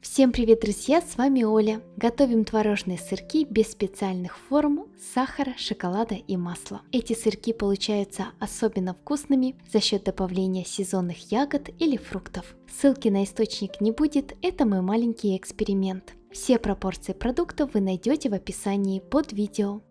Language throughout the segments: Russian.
Всем привет, друзья! С вами Оля. Готовим творожные сырки без специальных форм, сахара, шоколада и масла. Эти сырки получаются особенно вкусными за счет добавления сезонных ягод или фруктов. Ссылки на источник не будет, это мой маленький эксперимент. Все пропорции продуктов вы найдете в описании под видео.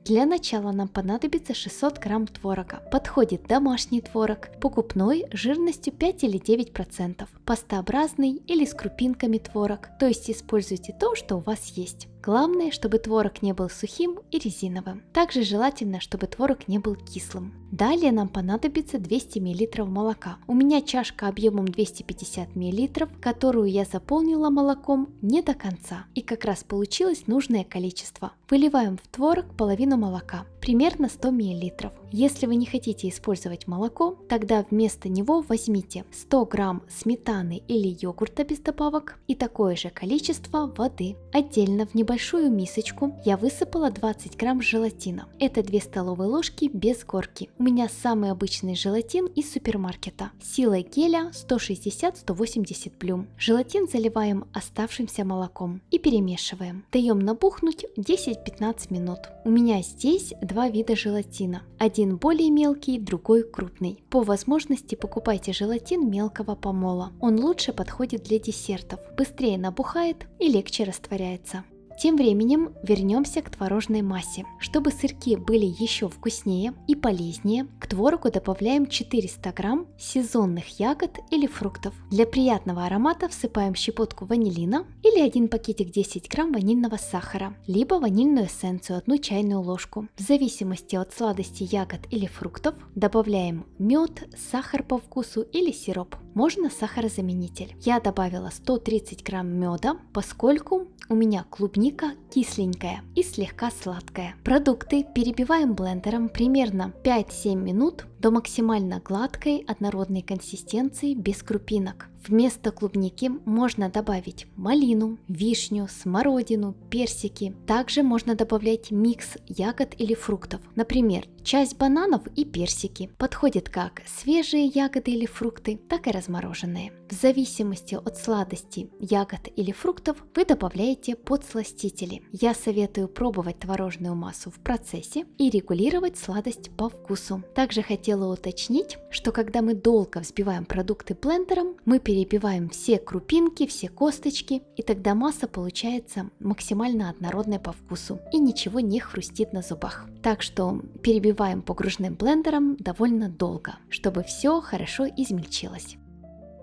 Для начала нам понадобится 600 грамм творога. Подходит домашний творог, покупной жирностью 5 или 9%, пастообразный или с крупинками творог, то есть используйте то, что у вас есть. Главное, чтобы творог не был сухим и резиновым. Также желательно, чтобы творог не был кислым. Далее нам понадобится 200 мл молока. У меня чашка объемом 250 мл, которую я заполнила молоком не до конца. И как раз получилось нужное количество. Выливаем в творог половину молока, примерно 100 мл. Если вы не хотите использовать молоко, тогда вместо него возьмите 100 грамм сметаны или йогурта без добавок и такое же количество воды. Отдельно в небольшую мисочку я высыпала 20 грамм желатина. Это 2 столовые ложки без горки. У меня самый обычный желатин из супермаркета. Сила геля 160-180 блюм. Желатин заливаем оставшимся молоком и перемешиваем. Даем набухнуть 10-15 минут. У меня здесь два вида желатина. Один более мелкий, другой крупный. По возможности покупайте желатин мелкого помола. Он лучше подходит для десертов, быстрее набухает и легче растворяется. Тем временем вернемся к творожной массе. Чтобы сырки были еще вкуснее и полезнее, к творогу добавляем 400 грамм сезонных ягод или фруктов. Для приятного аромата всыпаем щепотку ванилина или один пакетик 10 грамм ванильного сахара, либо ванильную эссенцию 1 чайную ложку. В зависимости от сладости ягод или фруктов добавляем мед, сахар по вкусу или сироп. Можно сахарозаменитель. Я добавила 130 грамм меда, поскольку у меня клубника кисленькая и слегка сладкая. Продукты перебиваем блендером примерно 5-7 минут до максимально гладкой однородной консистенции без крупинок. Вместо клубники можно добавить малину, вишню, смородину, персики. Также можно добавлять микс ягод или фруктов. Например, часть бананов и персики. Подходит как свежие ягоды или фрукты, так и размороженные. В зависимости от сладости ягод или фруктов вы добавляете подсластители. Я советую пробовать творожную массу в процессе и регулировать сладость по вкусу. Также хотела уточнить, что когда мы долго взбиваем продукты блендером, мы перебиваем все крупинки, все косточки, и тогда масса получается максимально однородной по вкусу и ничего не хрустит на зубах. Так что перебиваем погружным блендером довольно долго, чтобы все хорошо измельчилось.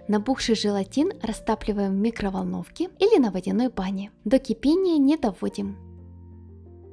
Набухший желатин растапливаем в микроволновке или на водяной бане. До кипения не доводим.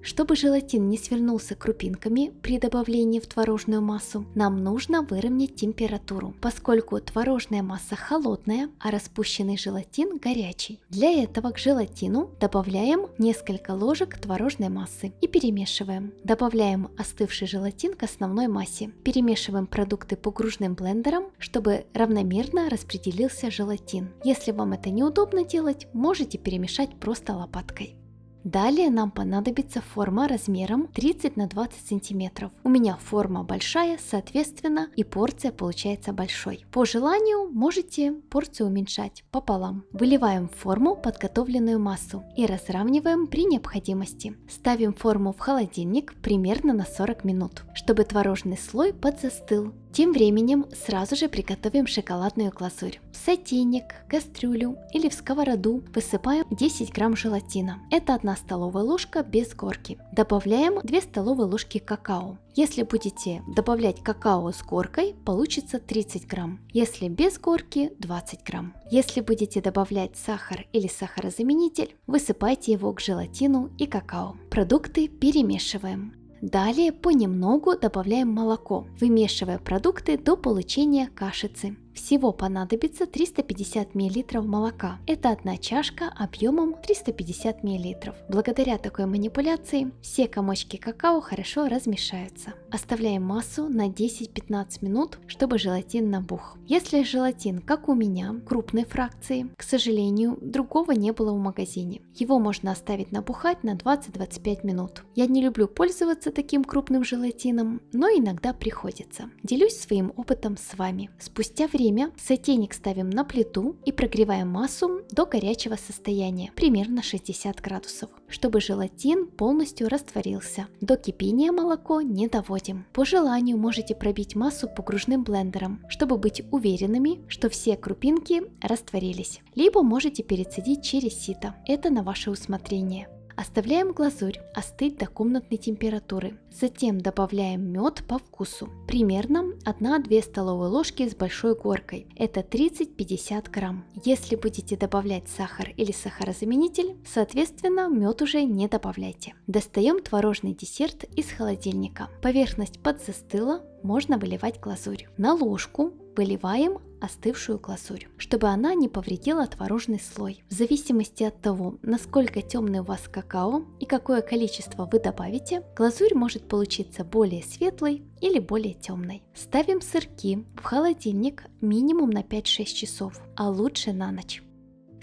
Чтобы желатин не свернулся крупинками при добавлении в творожную массу, нам нужно выровнять температуру, поскольку творожная масса холодная, а распущенный желатин горячий. Для этого к желатину добавляем несколько ложек творожной массы и перемешиваем. Добавляем остывший желатин к основной массе. Перемешиваем продукты погружным блендером, чтобы равномерно распределился желатин. Если вам это неудобно делать, можете перемешать просто лопаткой. Далее нам понадобится форма размером 30 на 20 сантиметров. У меня форма большая, соответственно, и порция получается большой. По желанию можете порцию уменьшать пополам. Выливаем в форму подготовленную массу и разравниваем при необходимости. Ставим форму в холодильник примерно на 40 минут, чтобы творожный слой подзастыл. Тем временем сразу же приготовим шоколадную глазурь. В сотейник, кастрюлю или в сковороду высыпаем 10 грамм желатина. Это 1 столовая ложка без горки. Добавляем 2 столовые ложки какао. Если будете добавлять какао с горкой, получится 30 грамм. Если без горки, 20 грамм. Если будете добавлять сахар или сахарозаменитель, высыпайте его к желатину и какао. Продукты перемешиваем. Далее понемногу добавляем молоко, вымешивая продукты до получения кашицы. Всего понадобится 350 мл молока. Это 1 чашка объемом 350 мл. Благодаря такой манипуляции все комочки какао хорошо размешаются. Оставляем массу на 10-15 минут, чтобы желатин набух. Если желатин, как у меня, крупной фракции, к сожалению, другого не было в магазине. Его можно оставить набухать на 20-25 минут. Я не люблю пользоваться таким крупным желатином, но иногда приходится. Делюсь своим опытом с вами. Спустя время время сотейник ставим на плиту и прогреваем массу до горячего состояния, примерно 60 градусов, чтобы желатин полностью растворился. До кипения молоко не доводим. По желанию можете пробить массу погружным блендером, чтобы быть уверенными, что все крупинки растворились. Либо можете перецедить через сито. Это на ваше усмотрение. Оставляем глазурь остыть до комнатной температуры. Затем добавляем мед по вкусу. Примерно 1-2 столовые ложки с большой горкой. Это 30-50 грамм. Если будете добавлять сахар или сахарозаменитель, соответственно, мед уже не добавляйте. Достаем творожный десерт из холодильника. Поверхность подзастыла, можно выливать глазурь. На ложку выливаем остывшую глазурь, чтобы она не повредила творожный слой. В зависимости от того, насколько темный у вас какао и какое количество вы добавите, глазурь может получиться более светлой или более темной. Ставим сырки в холодильник минимум на 5-6 часов, а лучше на ночь.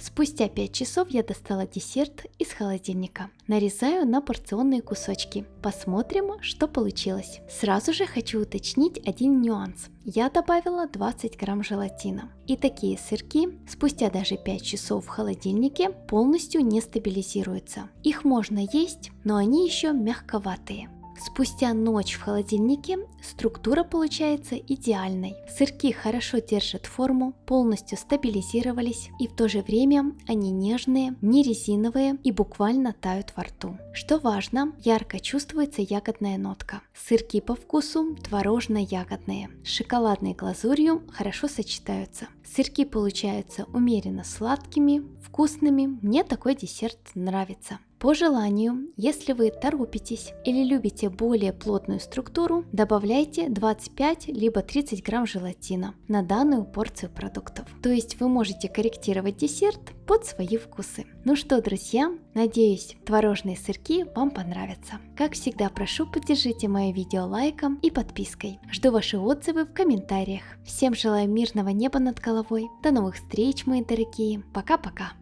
Спустя 5 часов я достала десерт из холодильника. Нарезаю на порционные кусочки. Посмотрим, что получилось. Сразу же хочу уточнить один нюанс. Я добавила 20 грамм желатина. И такие сырки спустя даже 5 часов в холодильнике полностью не стабилизируются. Их можно есть, но они еще мягковатые. Спустя ночь в холодильнике структура получается идеальной. Сырки хорошо держат форму, полностью стабилизировались, и в то же время они нежные, не резиновые и буквально тают во рту. Что важно, ярко чувствуется ягодная нотка. Сырки по вкусу творожно-ягодные, с шоколадной глазурью хорошо сочетаются. Сырки получаются умеренно сладкими, вкусными, мне такой десерт нравится. По желанию, если вы торопитесь или любите более плотную структуру, добавляйте 25 либо 30 грамм желатина на данную порцию продуктов. То есть вы можете корректировать десерт под свои вкусы. Ну что, друзья, надеюсь, творожные сырки вам понравятся. Как всегда, прошу, поддержите мое видео лайком и подпиской. Жду ваши отзывы в комментариях. Всем желаю мирного неба над головой. До новых встреч, мои дорогие. Пока-пока.